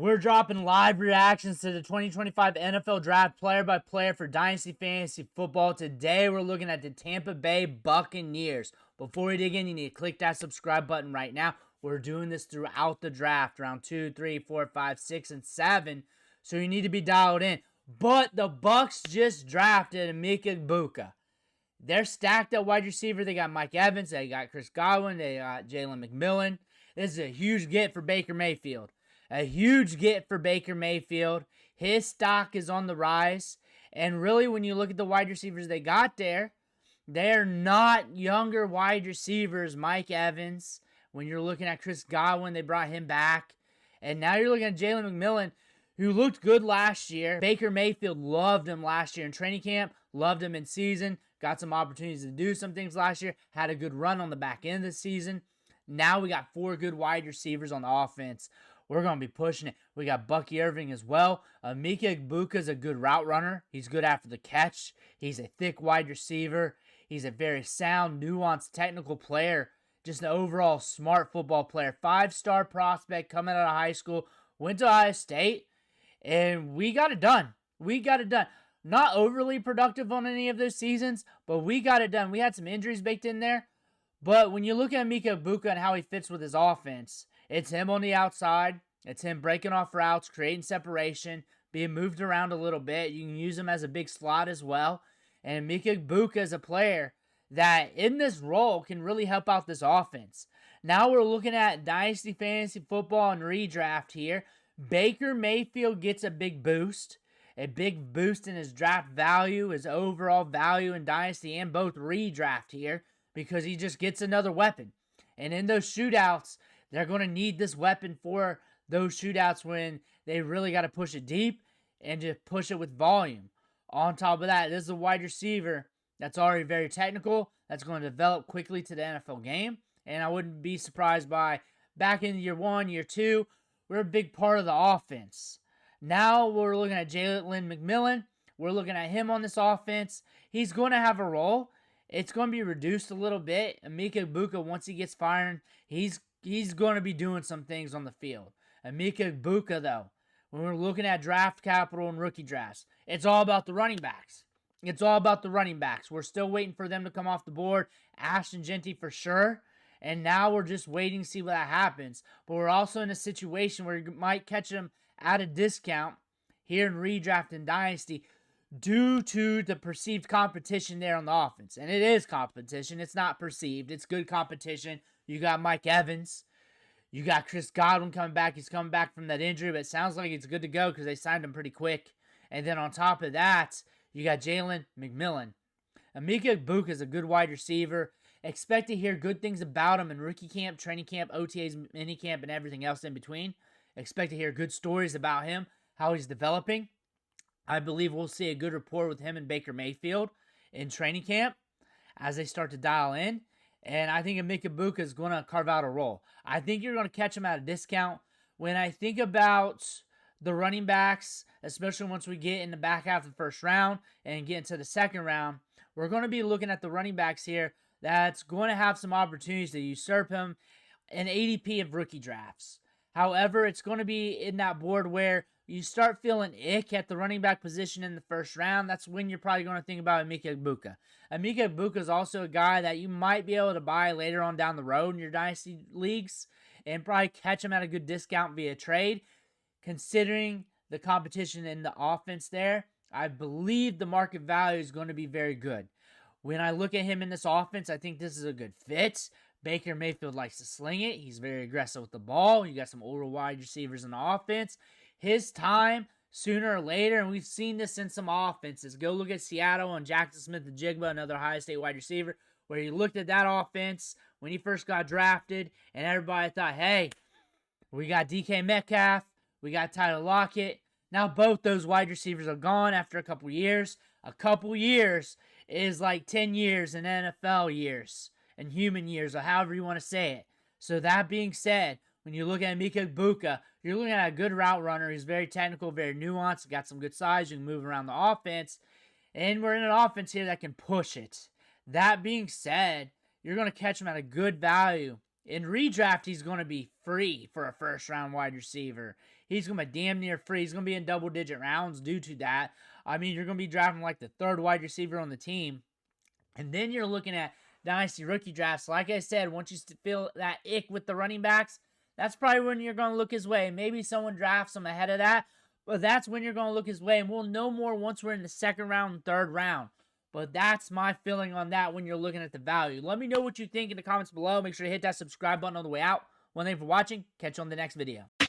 We're dropping live reactions to the 2025 NFL Draft player by player for Dynasty Fantasy Football. Today, we're looking at the Tampa Bay Buccaneers. Before we dig in, you need to click that subscribe button right now. We're doing this throughout the draft, round 2, 3, 4, 5, 6, and 7. So you need to be dialed in. But the Bucs just drafted Emeka Egbuka. They're stacked at wide receiver. They got Mike Evans. They got Chris Godwin. They got Jalen McMillan. This is a huge get for Baker Mayfield. A huge get for Baker Mayfield. His stock is on the rise. And really, when you look at the wide receivers they got there, they're not younger wide receivers. Mike Evans. When you're looking at Chris Godwin, they brought him back. And now you're looking at Jalen McMillan, who looked good last year. Baker Mayfield loved him last year in training camp. Loved him in season. Got some opportunities to do some things last year. Had a good run on the back end of the season. Now we got 4 good wide receivers on the offense. We're going to be pushing it. We got Bucky Irving as well. Emeka Egbuka is a good route runner. He's good after the catch. He's a thick wide receiver. He's a very sound, nuanced, technical player. Just an overall smart football player. 5-star prospect coming out of high school. Went to Ohio State. And we got it done. Not overly productive on any of those seasons, but we got it done. We had some injuries baked in there. But when you look at Emeka Egbuka and how he fits with his offense, it's him on the outside. It's him breaking off routes, creating separation, being moved around a little bit. You can use him as a big slot as well. And Emeka Egbuka is a player that in this role can really help out this offense. Now we're looking at Dynasty Fantasy Football and redraft here. Baker Mayfield gets a big boost in his draft value, his overall value in Dynasty and both redraft here, because he just gets another weapon. And in those shootouts, they're going to need this weapon for those shootouts when they really got to push it deep and just push it with volume. On top of that, this is a wide receiver that's already very technical, that's going to develop quickly to the NFL game. And I wouldn't be surprised by back in year 1, year 2, we're a big part of the offense. Now we're looking at Jalen McMillan. We're looking at him on this offense. He's going to have a role. It's going to be reduced a little bit. Emeka Egbuka, once he gets firing, he's going to be doing some things on the field. Emeka Egbuka, though, when we're looking at draft capital and rookie drafts, it's all about the running backs. We're still waiting for them to come off the board. Ashton Jeanty for sure. And now we're just waiting to see what happens. But we're also in a situation where you might catch them at a discount here in redraft and dynasty due to the perceived competition there on the offense. And it is competition. It's not perceived. It's good competition. You got Mike Evans. You got Chris Godwin coming back. He's coming back from that injury, but it sounds like he's good to go because they signed him pretty quick. And then on top of that, you got Jalen McMillan. Emeka Egbuka is a good wide receiver. Expect to hear good things about him in rookie camp, training camp, OTAs, minicamp, and everything else in between. Expect to hear good stories about him, how he's developing. I believe we'll see a good rapport with him and Baker Mayfield in training camp as they start to dial in. And I think Emeka Egbuka is going to carve out a role. I think you're going to catch him at a discount. When I think about the running backs, especially once we get in the back half of the first round and get into the second round, we're going to be looking at the running backs here that's going to have some opportunities to usurp him in ADP of rookie drafts. However, it's going to be in that board where you start feeling ick at the running back position in the first round. That's when you're probably going to think about Emeka Egbuka. Emeka Egbuka is also a guy that you might be able to buy later on down the road in your dynasty leagues and probably catch him at a good discount via trade. Considering the competition in the offense there, I believe the market value is going to be very good. When I look at him in this offense, I think this is a good fit. Baker Mayfield likes to sling it. He's very aggressive with the ball. You got some older wide receivers in the offense. His time, sooner or later, and we've seen this in some offenses. Go look at Seattle and Jackson Smith-Njigba, another Ohio State wide receiver, where you looked at that offense when he first got drafted, and everybody thought, hey, we got DK Metcalf, we got Tyler Lockett. Now both those wide receivers are gone after a couple years. A couple years is like 10 years in NFL years and human years, or however you want to say it. So that being said, when you look at Emeka Egbuka, you're looking at a good route runner. He's very technical, very nuanced, got some good size. You can move around the offense. And we're in an offense here that can push it. That being said, you're going to catch him at a good value. In redraft, he's going to be free for a first-round wide receiver. he's going to be damn near free. He's going to be in double-digit rounds due to that. I mean, you're going to be drafting like the third wide receiver on the team. And then you're looking at dynasty rookie drafts. Like I said, once you feel that ick with the running backs, that's probably when you're going to look his way. Maybe someone drafts him ahead of that, but that's when you're going to look his way. And we'll know more once we're in the second round and third round. But that's my feeling on that when you're looking at the value. Let me know what you think in the comments below. Make sure to hit that subscribe button on the way out. One thing for watching. Catch you on the next video.